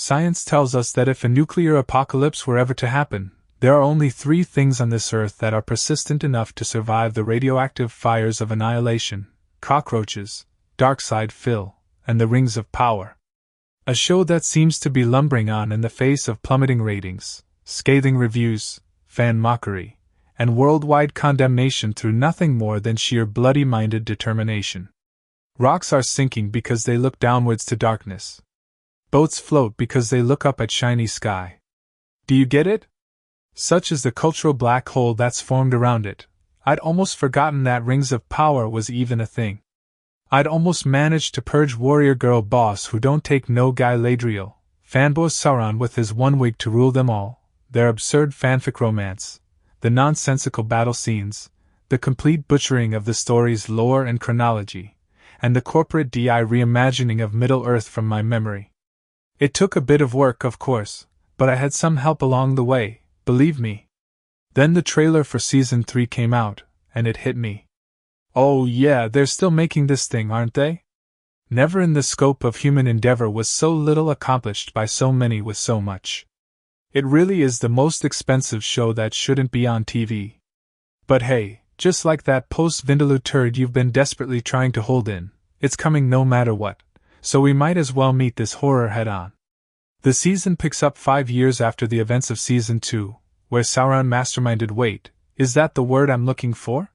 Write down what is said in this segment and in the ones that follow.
Science tells us that if a nuclear apocalypse were ever to happen, there are only 3 things on this earth that are persistent enough to survive the radioactive fires of annihilation: cockroaches, Darkside Phil, and the Rings of Power. A show that seems to be lumbering on in the face of plummeting ratings, scathing reviews, fan mockery, and worldwide condemnation through nothing more than sheer bloody-minded determination. Rocks are sinking because they look downwards to darkness. Boats float because they look up at shiny sky. Do you get it? Such is the cultural black hole that's formed around it. I'd almost forgotten that Rings of Power was even a thing. I'd almost managed to purge warrior girl boss who don't take no Galadriel, fanboy Sauron with his one wig to rule them all, their absurd fanfic romance, the nonsensical battle scenes, the complete butchering of the story's lore and chronology, and the corporate DI reimagining of Middle-earth from my memory. It took a bit of work, of course, but I had some help along the way, believe me. Then the trailer for Season 3 came out, and it hit me. Oh yeah, they're still making this thing, aren't they? Never in the scope of human endeavor was so little accomplished by so many with so much. It really is the most expensive show that shouldn't be on TV. But hey, just like that post-Vindaloo turd you've been desperately trying to hold in, it's coming no matter what, so we might as well meet this horror head-on. The season picks up 5 years after the events of Season 2, where Sauron masterminded is that the word I'm looking for?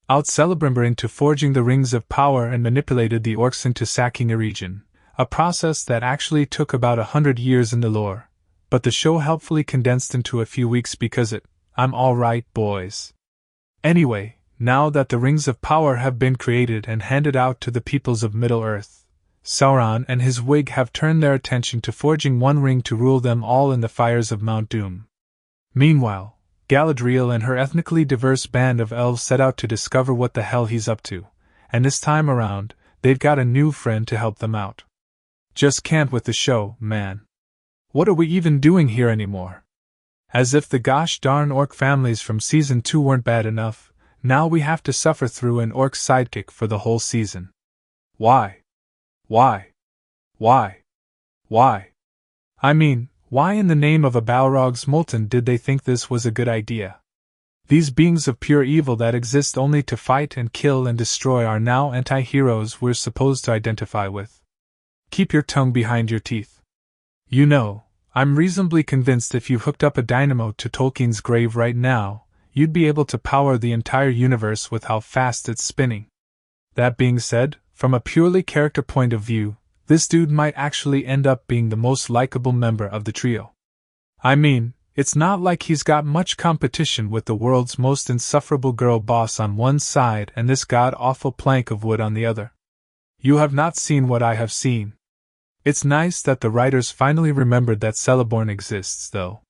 Out Celebrimbor into forging the Rings of Power and manipulated the orcs into sacking a region, a process that actually took about 100 years in the lore, but the show helpfully condensed into a few weeks because I'm alright, boys. Anyway, now that the Rings of Power have been created and handed out to the peoples of Middle-earth, Sauron and his wig have turned their attention to forging one ring to rule them all in the fires of Mount Doom. Meanwhile, Galadriel and her ethnically diverse band of elves set out to discover what the hell he's up to, and this time around, they've got a new friend to help them out. Just can't with the show, man. What are we even doing here anymore? As if the gosh darn orc families from Season 2 weren't bad enough, now we have to suffer through an orc sidekick for the whole season. Why? Why? Why? Why? I mean, why in the name of a Balrog's Molten did they think this was a good idea? These beings of pure evil that exist only to fight and kill and destroy are now anti-heroes we're supposed to identify with. Keep your tongue behind your teeth. You know, I'm reasonably convinced if you hooked up a dynamo to Tolkien's grave right now, you'd be able to power the entire universe with how fast it's spinning. That being said, from a purely character point of view, this dude might actually end up being the most likable member of the trio. I mean, it's not like he's got much competition with the world's most insufferable girl boss on one side and this god-awful plank of wood on the other. You have not seen what I have seen. It's nice that the writers finally remembered that Celeborn exists, though.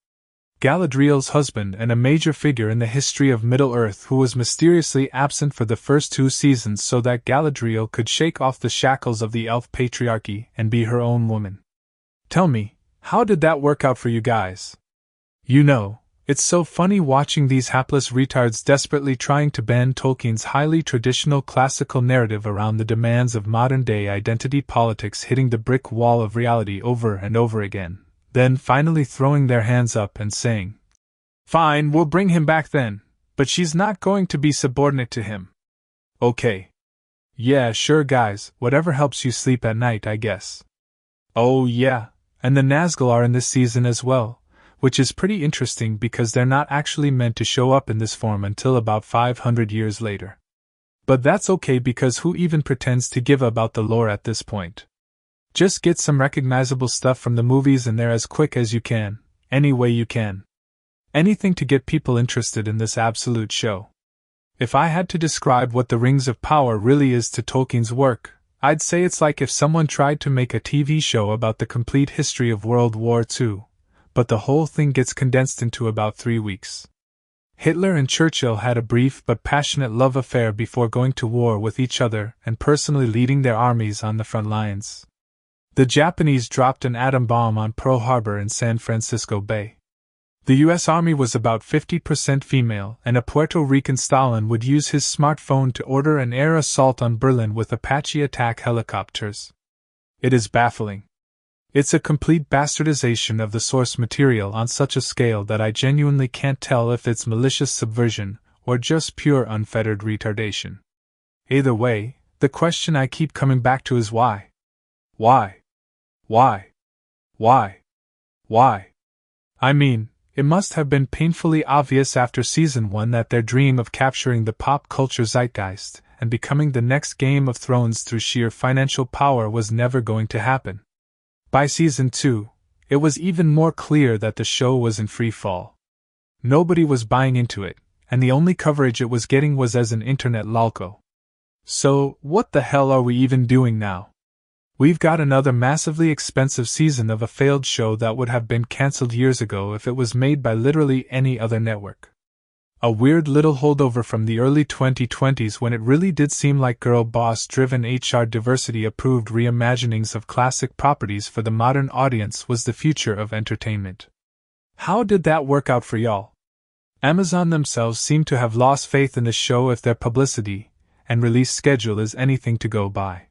Galadriel's husband and a major figure in the history of Middle-earth who was mysteriously absent for the first 2 seasons so that Galadriel could shake off the shackles of the elf patriarchy and be her own woman. Tell me, how did that work out for you guys? You know, it's so funny watching these hapless retards desperately trying to bend Tolkien's highly traditional classical narrative around the demands of modern-day identity politics hitting the brick wall of reality over and over again. Then finally throwing their hands up and saying, "Fine, we'll bring him back then, but she's not going to be subordinate to him." Okay. Yeah, sure guys, whatever helps you sleep at night, I guess. Oh yeah, and the Nazgul are in this season as well, which is pretty interesting because they're not actually meant to show up in this form until about 500 years later. But that's okay because who even pretends to give about the lore at this point? Just get some recognizable stuff from the movies in there as quick as you can, any way you can. Anything to get people interested in this absolute show. If I had to describe what the Rings of Power really is to Tolkien's work, I'd say it's like if someone tried to make a TV show about the complete history of World War II, but the whole thing gets condensed into about 3 weeks. Hitler and Churchill had a brief but passionate love affair before going to war with each other and personally leading their armies on the front lines. The Japanese dropped an atom bomb on Pearl Harbor in San Francisco Bay. The US Army was about 50% female, and a Puerto Rican Stalin would use his smartphone to order an air assault on Berlin with Apache attack helicopters. It is baffling. It's a complete bastardization of the source material on such a scale that I genuinely can't tell if it's malicious subversion or just pure unfettered retardation. Either way, the question I keep coming back to is why? Why? Why? Why? Why? I mean, it must have been painfully obvious after Season 1 that their dream of capturing the pop culture zeitgeist and becoming the next Game of Thrones through sheer financial power was never going to happen. By Season 2, it was even more clear that the show was in free fall. Nobody was buying into it, and the only coverage it was getting was as an internet lolco. So, what the hell are we even doing now? We've got another massively expensive season of a failed show that would have been cancelled years ago if it was made by literally any other network. A weird little holdover from the early 2020s when it really did seem like girl boss-driven HR diversity-approved reimaginings of classic properties for the modern audience was the future of entertainment. How did that work out for y'all? Amazon themselves seem to have lost faith in the show if their publicity and release schedule is anything to go by.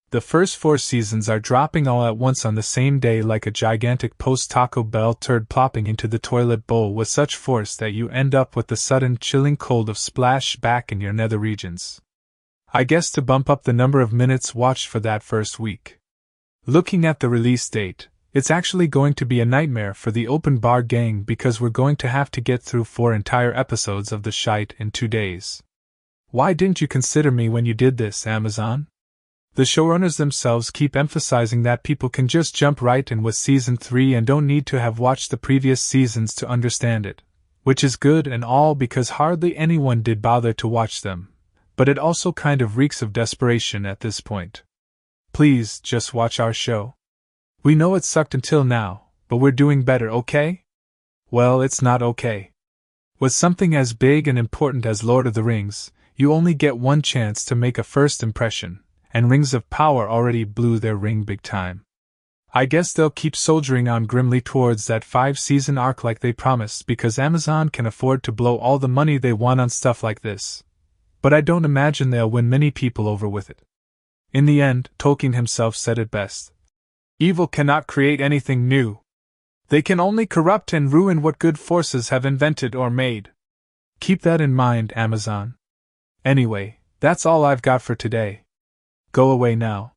The first 4 seasons are dropping all at once on the same day like a gigantic post-Taco Bell turd plopping into the toilet bowl with such force that you end up with the sudden chilling cold of splash back in your nether regions. I guess to bump up the number of minutes watched for that first week. Looking at the release date, it's actually going to be a nightmare for the open bar gang because we're going to have to get through 4 entire episodes of the shite in 2 days. Why didn't you consider me when you did this, Amazon? The showrunners themselves keep emphasizing that people can just jump right in with Season 3 and don't need to have watched the previous seasons to understand it, which is good and all because hardly anyone did bother to watch them, but it also kind of reeks of desperation at this point. Please, just watch our show. We know it sucked until now, but we're doing better, okay? Well, it's not okay. With something as big and important as Lord of the Rings, you only get one chance to make a first impression. And Rings of Power already blew their ring big time. I guess they'll keep soldiering on grimly towards that 5-season arc like they promised because Amazon can afford to blow all the money they want on stuff like this. But I don't imagine they'll win many people over with it. In the end, Tolkien himself said it best. Evil cannot create anything new. They can only corrupt and ruin what good forces have invented or made. Keep that in mind, Amazon. Anyway, that's all I've got for today. Go away now.